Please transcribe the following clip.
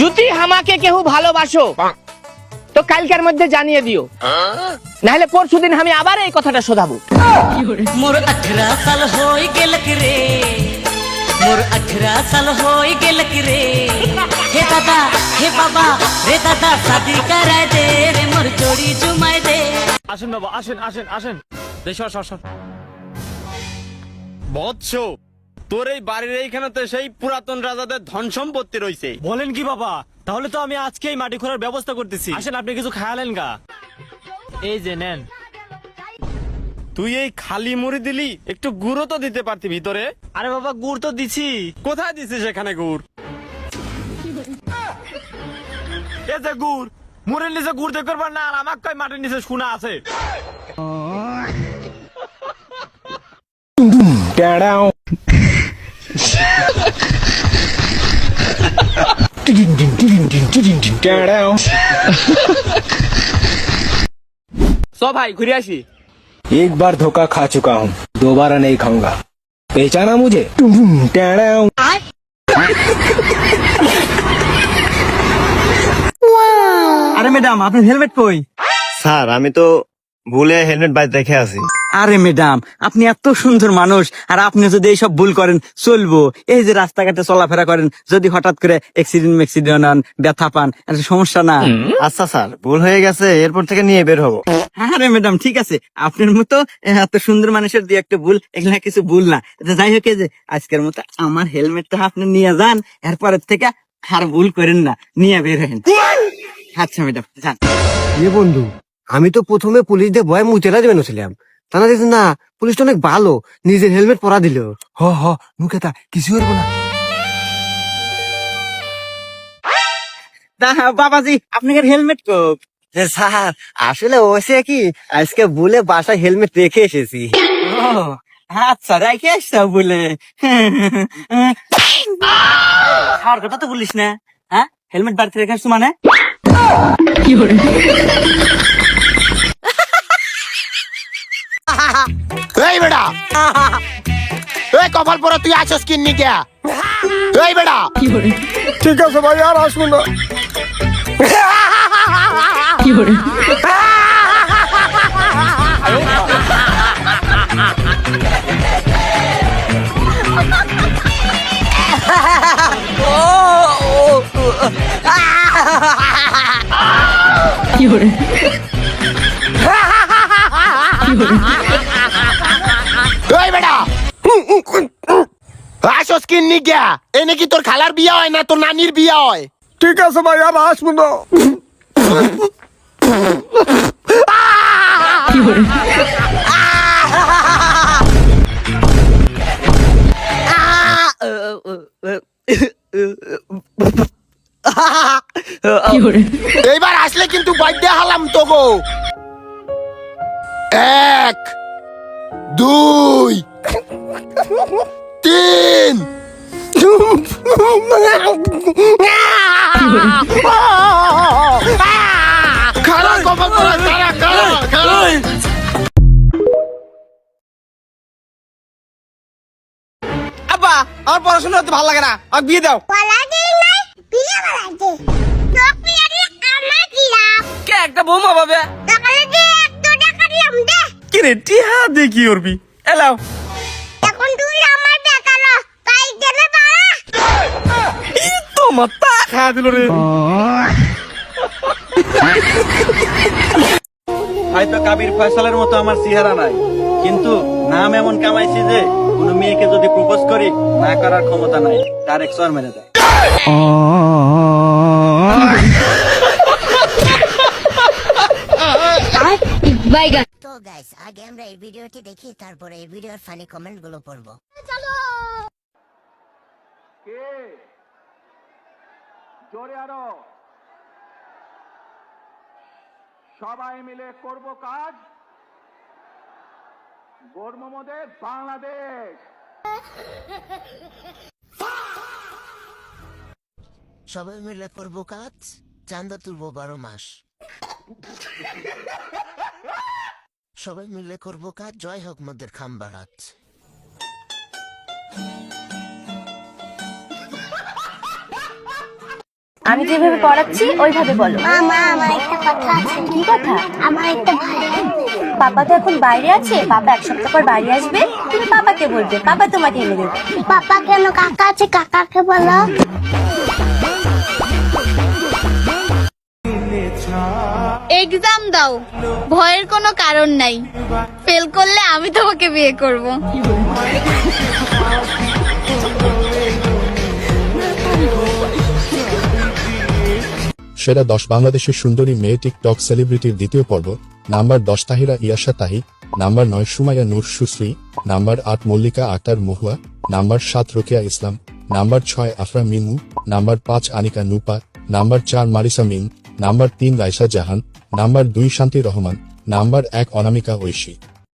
যদি আমাকে কেউ ভালোবাসো তো কালকের মধ্যে জানিয়ে দিও, নাহলে পরশুদিন আমি আবার এই কথাটা শোধাবো। মোর 18 সাল হই গেল রে, মোর 18 সাল হই গেল রে। হে দাদা হে বাবা রে দাদা, শাদি করায় দে রে, মোর জোড়ি জুমায় দে। আসেন বাবা, আসেন আসেন আসেন। সর বৎস, তোর এই বাড়ির এইখানেতে সেই পুরাতন রাজাদের ধন সম্পত্তি রয়েছে। বলেন কি বাবা? তাহলে তো আমি আজকেই মাটি খোঁড়ার ব্যবস্থা করতেছি। আসেন আপনি কিছু খায়ালেন গা, এই যে নেন। তুই এই খালি মুড়ি দিলি, একটু গুঁড়ো তো দিতে পারতি ভিতরে। আরে বাবা গুড় তো দিছি। কোথায় দিছিস সেখানে গুড়? এই যে গুড়, মুড়ের নিচে গুড় দিয়ে করবার না, আর আমার কই মাটির নিচে সোনা আছে। সব ভাই ঘুরে আসি। एक बार धोखा खा चुका हूँ, दोबारा नहीं खाऊंगा। पहचाना मुझे? আরে ম্যাডাম আপনার হেলমেট কই? স্যার আমি তো ভুলে হেলমেট বাইরে রেখে আসি। আরে ম্যাডাম আপনি এত সুন্দর মানুষ, আর আপনি যদি এইসব ভুল করেন চলবো? এই যে রাস্তাঘাটে চলাফেরা করেন, যদি হঠাৎ করে অ্যাক্সিডেন্ট হন, ব্যথা পান, একটা সমস্যা না? আচ্ছা স্যার, ভুল হয়ে গেছে, এরপর থেকে নিয়ে বের হবো। আরে ম্যাডাম ঠিক আছে, আপনার মতো এত সুন্দর মানুষের দিয়ে একটা ভুল, এগুলা কিছু ভুল না। যাই হোক, এই যে আজকের মতো আমার হেলমেটটা আপনি নিয়ে যান, এরপরের থেকে আর ভুল করেন না, নিয়ে বের হেন। আচ্ছা ম্যাডাম যান। ये বন্ধু, আমি তো প্রথমে পুলিশ দিয়ে ভয় মুচেরা দেবেন ছিলাম, তা না দেখছি না, পুলিশটা অনেক ভালো, নিজের হেলমেট পরা দিল। হ হ মুখে তা কিছু করবো না। বাবাজি আপনার হেলমেট কো? স্যার আসলে হয়েছে কি, আজকে বলে বাসায় হেলমেট রেখে এসেছি। ও আচ্ছা, রাইখে আসছো বলে। আর কথা তো বলিস না, হ্যাঁ? হেলমেট বাড়িতে রেখে আসছো মানে? এই বেটা, এই কপাল পরে তুই আসস কিন্নি কে? এই বেটা, ঠিক আছে ভাই, আর আসবো না। এই বেটা, আসস কিন্নি কে? এ নাকি তোর খালার বিয়া হয় না তোর নানির বিয়া হয়? ঠিক আছে ভাই, আর আসবো না। এইবার আসলে কিন্তু বাইদ্যা হালাম তো গো। 1 2 3 খারাপ কপাল পরে, খারাপ। আব্বা আমার পড়াশোনা করতে ভালো লাগে না, আর বিয়ে দাও। কে একটা বৌমা পাবে? কি রে টিহা দিয়ে কি করবি? এলাও তো মাথা খাওয়া দিল রে। হয়তো কাবির ফয়সালের মতো আমার চেহারা নাই, কিন্তু নাম এমন কামাইছি যে কোনো মেয়েকে যদি প্রপোজ করি, না করার ক্ষমতা নাই, তার এক চর মেরে দেয়। তো গাইস, আগে আমরা এই ভিডিওটি দেখি, তারপরে এই ভিডিওর ফানি কমেন্ট গুলো পড়বো। জোরে আরো সবাই মিলে করব কাজ, গর্ব মোদের বাংলাদেশ। সবাই মিলে করবো কাজ, চান্দা তুলবো 12 মাস। সবাই মিলে করবো কাজ, জয় হোক মোদের খাম্বারাত। আমি যেভাবে পড়াচ্ছি ওইভাবে বলো। মা আমার একটা কথা আছে। কি কথা? আমার একটা ভাই আছে। পাপা তো এখন বাইরে আছে, পাপা এক সপ্তাহ পর বাড়ি আসবে, তুমি পাপাকে বলবে, পাপা তোমাকে এনে দেবে। পাপা কেন? কাকা আছে, কাকাকে বলো। এক্সাম দাও, ভয়ের কোনো কারণ নাই। ফেল করলে আমি তোমাকে বিয়ে করব। সেরা 10 বাংলাদেশের সুন্দরী মেয়ে টিকটক সেলিব্রিটির দ্বিতীয় পর্ব। Number 10 Tahira Yasha Tahi, number 9 Sumaiya Noor Sushree, number 8 Mallika Akter Mahua, number 7 Rokeya Islam, number 6 Afra Minu, number 5 Anika Nupa, number 4 Marisa Mim, number 3 Raisa Jahan, number 2 Shanti Rahman, number 1 অনামিকা ঐশী।